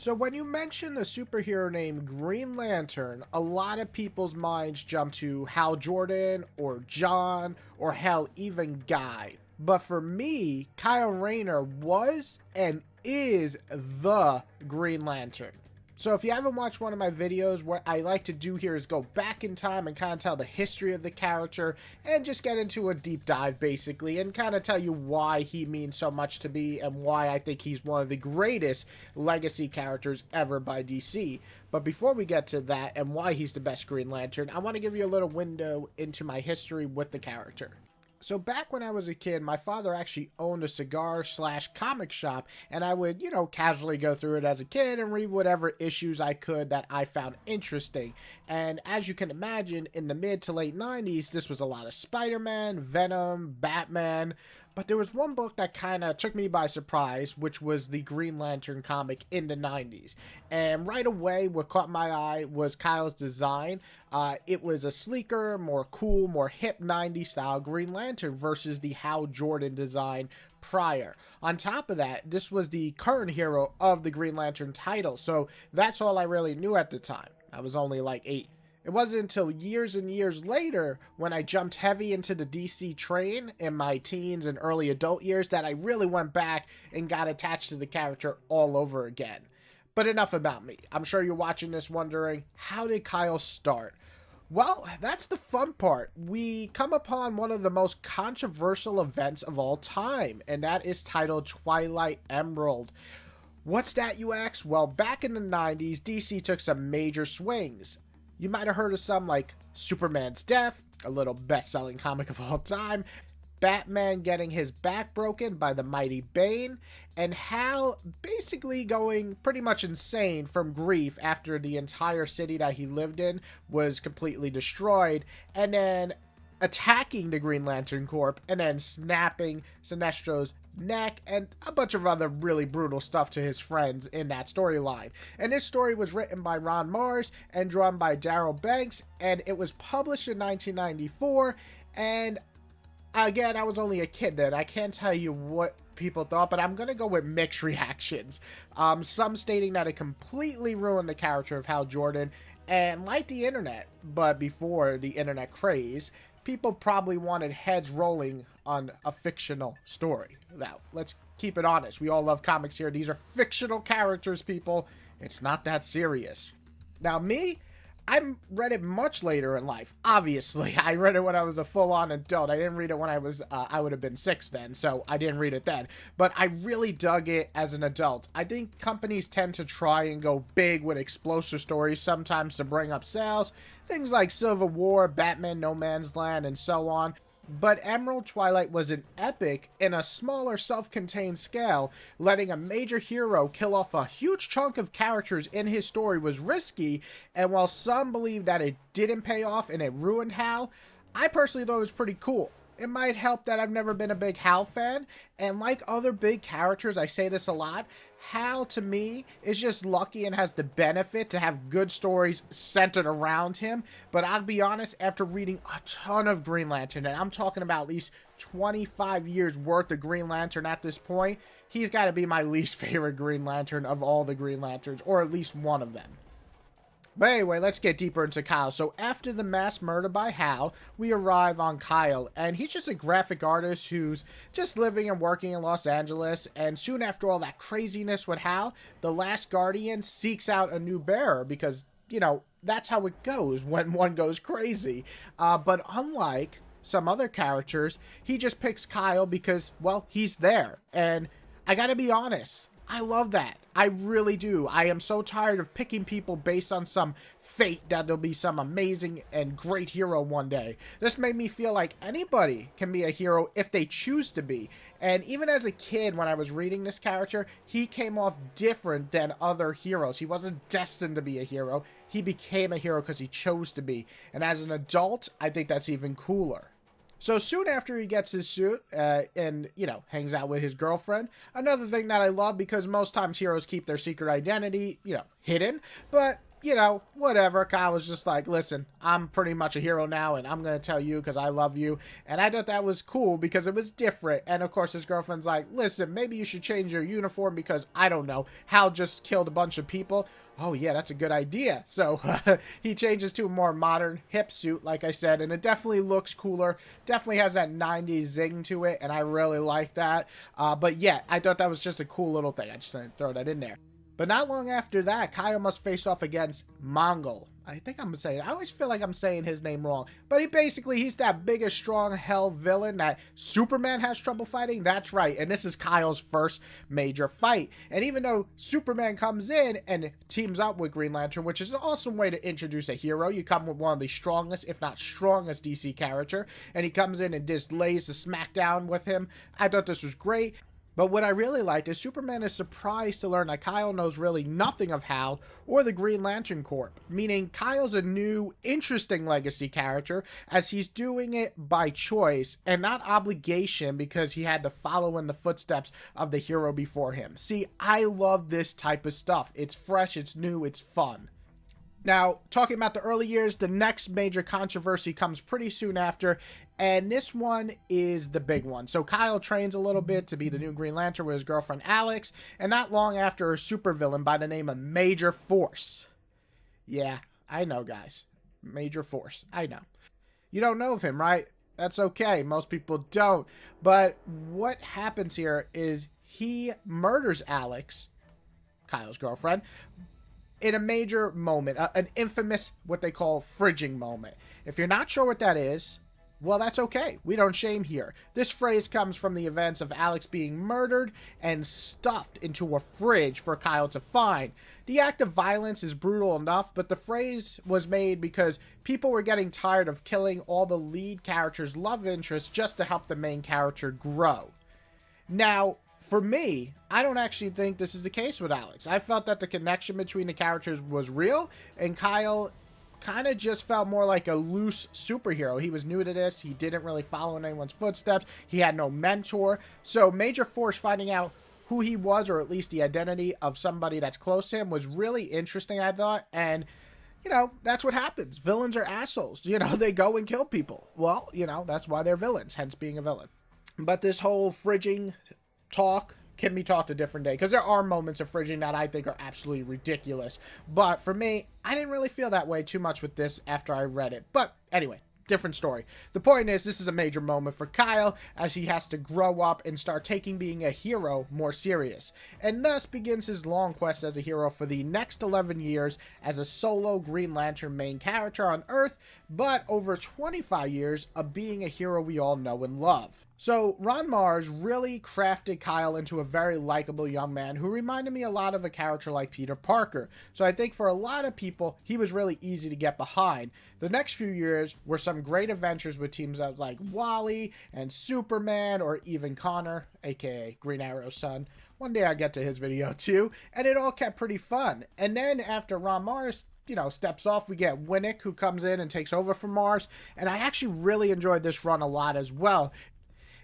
So when you mention a superhero named Green Lantern, a lot of people's minds jump to Hal Jordan or John or hell, even Guy. But for me, Kyle Rayner was and is the Green Lantern. So if you haven't watched one of my videos, what I like to do here is go back in time and kind of tell the history of the character and just get into a deep dive basically and kind of tell you why he means so much to me and why I think he's one of the greatest legacy characters ever by DC. But before we get to that and why he's the best Green Lantern, I want to give you a little window into my history with the character. So back when I was a kid, my father actually owned a cigar slash comic shop, and I would, casually go through it as a kid and read whatever issues I could that I found interesting. And as you can imagine, in the mid to late 90s, this was a lot of Spider-Man, Venom, Batman, but there was one book that kind of took me by surprise, which was the Green Lantern comic in the 90s. And right away, what caught my eye was Kyle's design. It was a sleeker, more cool, more hip 90s style Green Lantern versus the Hal Jordan design prior. On top of that, this was the current hero of the Green Lantern title, so that's all I really knew at the time. I was only like 8. It wasn't until years and years later when I jumped heavy into the DC train in my teens and early adult years that I really went back and got attached to the character all over again. But enough about me. I'm sure you're watching this wondering, how did Kyle start? Well, that's the fun part. We come upon one of the most controversial events of all time, and that is titled Twilight Emerald. What's that, you ask? Well, back in the 90s, DC took some major swings. You might have heard of some like Superman's death, a little best-selling comic of all time, Batman getting his back broken by the mighty Bane, and Hal basically going pretty much insane from grief after the entire city that he lived in was completely destroyed, and then attacking the Green Lantern Corp, and then snapping Sinestro's neck, and a bunch of other really brutal stuff to his friends in that storyline. And this story was written by Ron Mars and drawn by Darryl Banks, and it was published in 1994, and again, I was only a kid then. I can't tell you what people thought, but I'm going to go with mixed reactions. Some stating that it completely ruined the character of Hal Jordan, and like the internet, but before the internet craze, people probably wanted heads rolling on a fictional story. Now, let's keep it honest. We all love comics here. These are fictional characters, people. It's not that serious. Now, I read it much later in life. Obviously, I read it when I was a full-on adult. I didn't read it when I would have been 6 then, so I didn't read it then. But I really dug it as an adult. I think companies tend to try and go big with explosive stories, sometimes to bring up sales. Things like Civil War, Batman No Man's Land, and so on. But Emerald Twilight was an epic in a smaller self-contained scale. Letting a major hero kill off a huge chunk of characters in his story was risky, and while some believe that it didn't pay off and it ruined Hal, I personally thought it was pretty cool. It might help that I've never been a big Hal fan, and like other big characters, I say this a lot, Hal to me is just lucky and has the benefit to have good stories centered around him. But I'll be honest, after reading a ton of Green Lantern, and I'm talking about at least 25 years worth of Green Lantern at this point, he's got to be my least favorite Green Lantern of all the Green Lanterns, or at least one of them. But anyway, let's get deeper into Kyle. So after the mass murder by Hal, we arrive on Kyle, and he's just a graphic artist who's just living and working in Los Angeles, and soon after all that craziness with Hal, the Last Guardian seeks out a new bearer because, that's how it goes when one goes crazy. But unlike some other characters, he just picks Kyle because, well, he's there. And I gotta be honest, I love that. I really do. I am so tired of picking people based on some fate that there'll be some amazing and great hero one day. This made me feel like anybody can be a hero if they choose to be. And even as a kid, when I was reading this character, he came off different than other heroes. He wasn't destined to be a hero. He became a hero because he chose to be. And as an adult, I think that's even cooler. So soon after he gets his suit and, hangs out with his girlfriend. Another thing that I love, because most times heroes keep their secret identity, hidden. But you know, whatever. Kyle was just like, listen, I'm pretty much a hero now, and I'm going to tell you because I love you. And I thought that was cool because it was different. And of course, his girlfriend's like, listen, maybe you should change your uniform because, I don't know, Hal just killed a bunch of people. Oh, yeah, that's a good idea. So he changes to a more modern, hip suit, like I said, and it definitely looks cooler. Definitely has that 90s zing to it, and I really like that. But yeah, I thought that was just a cool little thing. I just wanted to throw that in there. But not long after that, Kyle must face off against Mongol. I think I'm saying, I always feel like I'm saying his name wrong. But he's that biggest, strong hell villain that Superman has trouble fighting. That's right. And this is Kyle's first major fight. And even though Superman comes in and teams up with Green Lantern, which is an awesome way to introduce a hero. You come with one of the strongest, if not strongest DC character. And he comes in and just lays the smackdown with him. I thought this was great. But what I really liked is Superman is surprised to learn that Kyle knows really nothing of Hal or the Green Lantern Corps, meaning Kyle's a new, interesting legacy character as he's doing it by choice and not obligation because he had to follow in the footsteps of the hero before him. See, I love this type of stuff. It's fresh, it's new, it's fun. Now, talking about the early years, the next major controversy comes pretty soon after, and this one is the big one. So Kyle trains a little bit to be the new Green Lantern with his girlfriend Alex, and not long after, a supervillain by the name of Major Force. Yeah, I know, guys. Major Force. I know. You don't know of him, right? That's okay. Most people don't. But what happens here is he murders Alex, Kyle's girlfriend, in a major moment, an infamous, what they call fridging moment. If you're not sure what that is, well, that's okay. We don't shame here. This phrase comes from the events of Alex being murdered and stuffed into a fridge for Kyle to find. The act of violence is brutal enough, but the phrase was made because people were getting tired of killing all the lead character's love interests just to help the main character grow. Now, for me, I don't actually think this is the case with Alex. I felt that the connection between the characters was real, and Kyle kind of just felt more like a loose superhero. He was new to this. He didn't really follow in anyone's footsteps. He had no mentor. So Major Force finding out who he was, or at least the identity of somebody that's close to him, was really interesting, I thought. And, you know, that's what happens. Villains are assholes. You know, they go and kill people. Well, you know, that's why they're villains, hence being a villain. But this whole fridging talk can be talked a different day, because there are moments of fridging that I think are absolutely ridiculous. But for me, I didn't really feel that way too much with this after I read it. But anyway, different story. The point is, this is a major moment for Kyle as he has to grow up and start taking being a hero more serious, and thus begins his long quest as a hero for the next 11 years as a solo Green Lantern main character on Earth, but over 25 years of being a hero we all know and love. So Ron Mars really crafted Kyle into a very likable young man who reminded me a lot of a character like Peter Parker. So I think for a lot of people, he was really easy to get behind. The next few years were some great adventures with teams like Wally and Superman, or even Connor, aka Green Arrow's son. One day I'll get to his video too. And it all kept pretty fun. And then after Ron Mars, you know, steps off, we get Winnick, who comes in and takes over from Mars. And I actually really enjoyed this run a lot as well.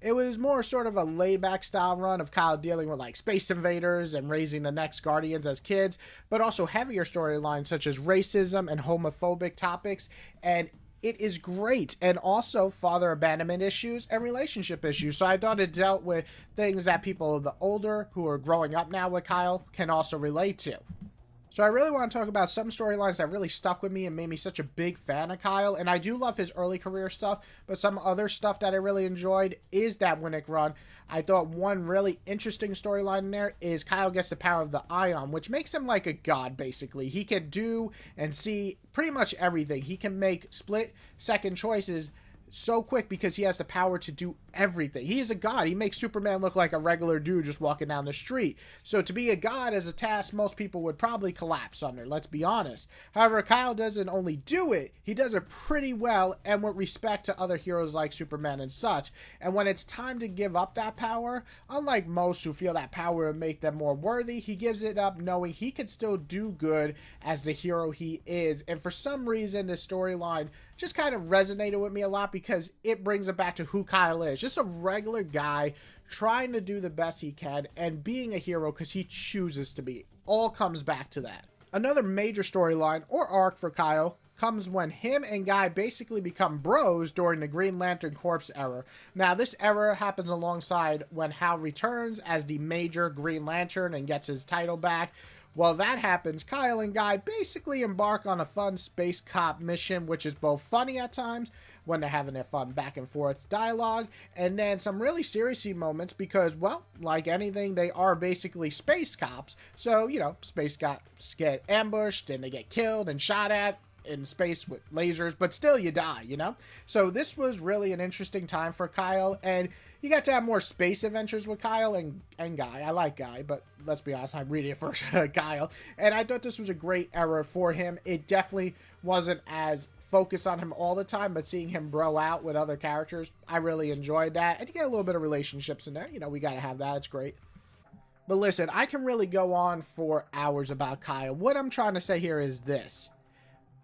It was more sort of a laid-back style run of Kyle dealing with like space invaders and raising the next Guardians as kids, but also heavier storylines such as racism and homophobic topics, and it is great. And also father abandonment issues and relationship issues. So I thought it dealt with things that people the older who are growing up now with Kyle can also relate to. So I really want to talk about some storylines that really stuck with me and made me such a big fan of Kyle. And I do love his early career stuff, but some other stuff that I really enjoyed is that Winnick run. I thought one really interesting storyline in there is Kyle gets the power of the Ion, which makes him like a god, basically. He can do and see pretty much everything. He can make split-second choices so quick because he has the power to do everything. He is a god. He makes Superman look like a regular dude just walking down the street. So to be a god is a task most people would probably collapse under, let's be honest. However, Kyle doesn't only do it, he does it pretty well and with respect to other heroes like Superman and such. And when it's time to give up that power, unlike most who feel that power would make them more worthy, he gives it up knowing he could still do good as the hero he is. And for some reason, this storyline just kind of resonated with me a lot because it brings it back to who Kyle is. Just a regular guy trying to do the best he can and being a hero because he chooses to be. All comes back to that. Another major storyline or arc for Kyle comes when him and Guy basically become bros during the Green Lantern Corps era. Now, this era happens alongside when Hal returns as the major Green Lantern and gets his title back. While that happens, Kyle and Guy basically embark on a fun space cop mission, which is both funny at times when they're having their fun back and forth dialogue, and then some really serious moments because, well, like anything, they are basically space cops. So, you know, space cops get ambushed and they get killed and shot at in space with lasers, but still you die, you know? So this was really an interesting time for Kyle, and you got to have more space adventures with Kyle and Guy. I like Guy, but let's be honest, I'm reading it for Kyle. And I thought this was a great era for him. It definitely wasn't as focused on him all the time, but seeing him bro out with other characters, I really enjoyed that. And you get a little bit of relationships in there. You know, we got to have that. It's great. But listen, I can really go on for hours about Kyle. What I'm trying to say here is this.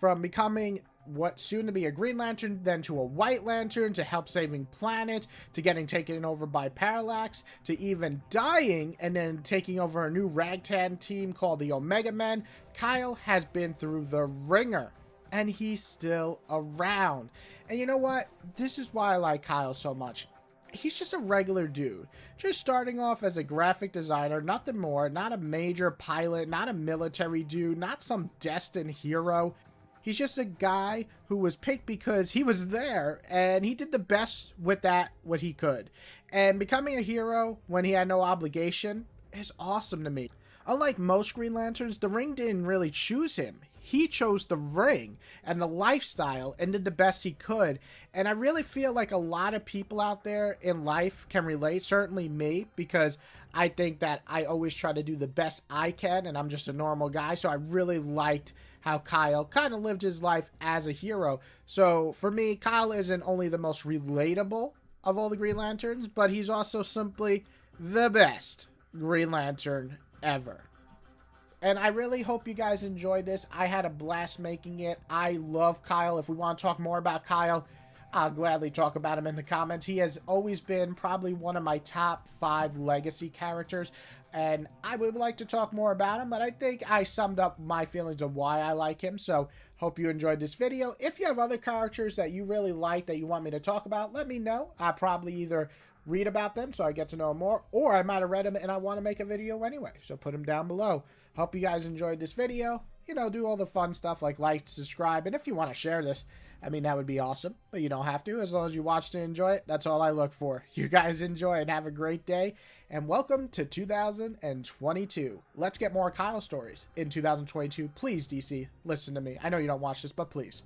From becoming what soon to be a Green Lantern, then to a White Lantern, to help saving planet, to getting taken over by Parallax, to even dying and then taking over a new ragtag team called the Omega Men, Kyle has been through the ringer, and he's still around. And you know what? This is why I like Kyle so much. He's just a regular dude, just starting off as a graphic designer, nothing more, not a major pilot, not a military dude, not some destined hero. He's just a guy who was picked because he was there, and he did the best with that what he could. And becoming a hero when he had no obligation is awesome to me. Unlike most Green Lanterns, the ring didn't really choose him. He chose the ring and the lifestyle and did the best he could. And I really feel like a lot of people out there in life can relate, certainly me, because I think that I always try to do the best I can, and I'm just a normal guy. So I really liked how Kyle kind of lived his life as a hero. So for me, Kyle isn't only the most relatable of all the Green Lanterns, but he's also simply the best Green Lantern ever. And I really hope you guys enjoyed this. I had a blast making it. I love Kyle. If we want to talk more about Kyle, I'll gladly talk about him in the comments. He has always been probably one of my top 5 legacy characters, and I would like to talk more about him, but I think I summed up my feelings of why I like him. So hope you enjoyed this video. If you have other characters that you really like that you want me to talk about, let me know. I'll probably either read about them so I get to know more, or I might have read them and I want to make a video anyway. So put them down below. Hope you guys enjoyed this video. You know, do all the fun stuff like, subscribe, and if you want to share this, I mean, that would be awesome, but you don't have to. As long as you watched and enjoy it, that's all I look for. You guys enjoy and have a great day, and welcome to 2022. Let's get more Kyle stories in 2022. Please, DC, listen to me. I know you don't watch this, but please.